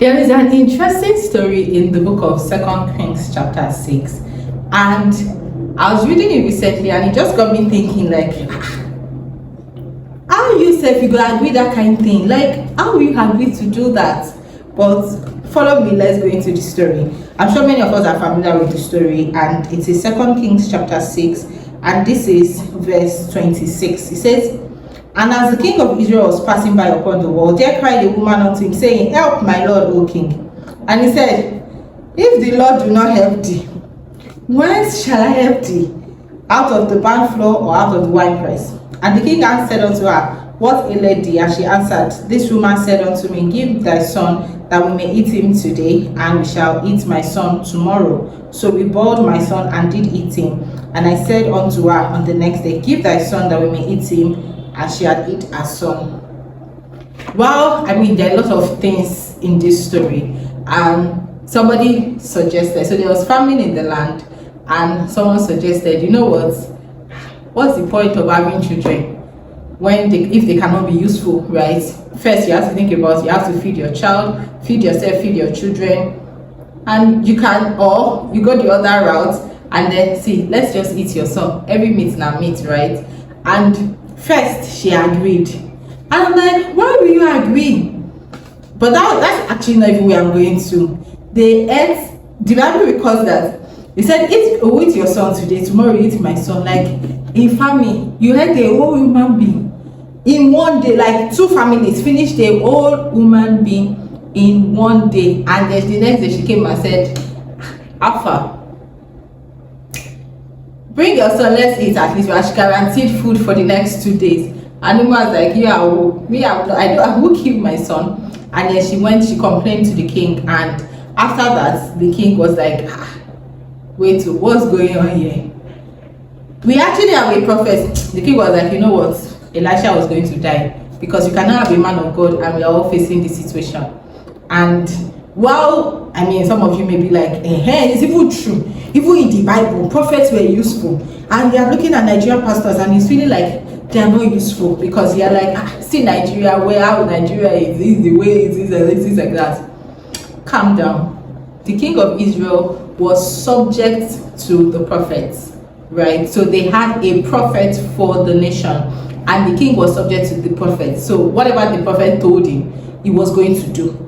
There is an interesting story in the book of Second Kings chapter 6, and I was reading it recently and it just got me thinking like, how you say you go agree that kind of thing? Like, how will you agree to do that? But follow me, let's go into the story. I'm sure many of us are familiar with the story, and it is Second Kings chapter 6, and this is verse 26. It says, "And as the king of Israel was passing by upon the wall, there cried a woman unto him, saying, Help, my lord, O king. And he said, If the Lord do not help thee, whence shall I help thee? Out of the barn floor, or out of the winepress? And the king answered unto her, What aileth thee? And she answered, This woman said unto me, Give thy son, that we may eat him today, and we shall eat my son tomorrow. So we boiled my son, and did eat him. And I said unto her on the next day, Give thy son, that we may eat him. And she had eat her son." Well, I mean, there are a lot of things in this story. Somebody suggested, so there was famine in the land, and someone suggested, you know what's the point of having children if they cannot be useful, right? First, you have to think about, you have to feed your child, feed yourself, feed your children, and you can, or you go the other route and then see, let's just eat your son. Every meat now meat, right? And first, she agreed. And I'm like, why will you agree? But that's actually not even where I'm going to. They ate, the Bible records that. He said, eat your son today, tomorrow eat my son. Like, in family, you had a whole human being. In one day, like 2 families finished a whole human being in one day. And then the next day she came and said, Alpha, bring your son, let's eat at least. We are guaranteed food for the next 2 days. And the woman was like, yeah, I will keep my son. And then she complained to the king. And after that, the king was like, wait, what's going on here? We actually have a prophet. The king was like, you know what? Elisha was going to die, because you cannot have a man of God and we are all facing this situation. And while, I mean, some of you may be like, it's even true. Even in the Bible, prophets were useful. And they are looking at Nigerian pastors and it's feeling like they are not useful, because they are like, see Nigeria, how Nigeria is the way it is like that. Calm down. The king of Israel was subject to the prophets, right? So they had a prophet for the nation, and the king was subject to the prophet. So whatever the prophet told him, he was going to do.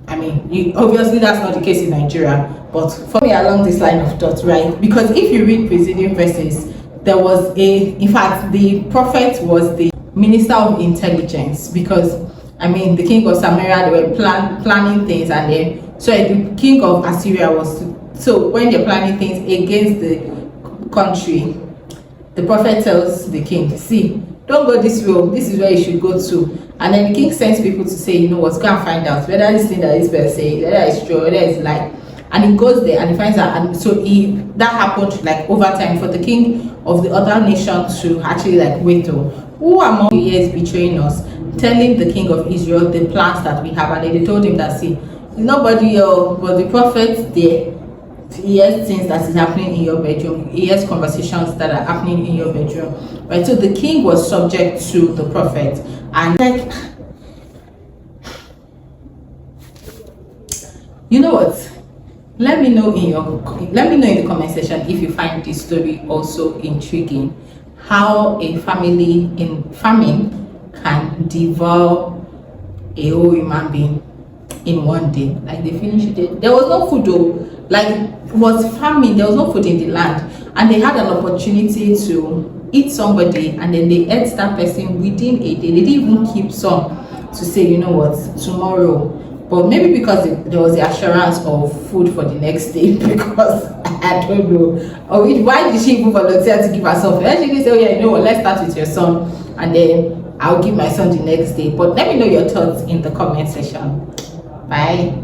I mean, obviously that's not the case in Nigeria, but for me, along this line of thought, right? Because if you read preceding verses, there was in fact, the prophet was the minister of intelligence, because I mean, the king of Samaria, they were planning things, and then the king of Assyria was, so when they're planning things against the country, the prophet tells the king, see, don't go this way, this is where you should go to. And then the king sends people to say, you know what, go and find out whether this thing that this person say, whether it's true, whether it's lie. And he goes there and he finds out, and so that happened like over time for the king of the other nation to actually like, wait, who among you here is betraying us, telling the king of Israel the plans that we have. And they told him that, see, nobody else but the prophet there. He hears things that is happening in your bedroom. He hears conversations that are happening in your bedroom, right? So the king was subject to the prophet, and like, you know what? Let me know in the comment section if you find this story also intriguing. How a family in famine can devour a whole human being in one day. Like, they finished it. There was no food though. Like, it was famine, there was no food in the land, and they had an opportunity to eat somebody, and then they ate that person within a day. They didn't even keep some to say, you know what, tomorrow. But maybe because there was the assurance of food for the next day, because I don't know. Or why did she even volunteer to give herself? She didn't say, oh yeah, you know what, let's start with your son, and then I'll give my son the next day. But let me know your thoughts in the comment section. Bye.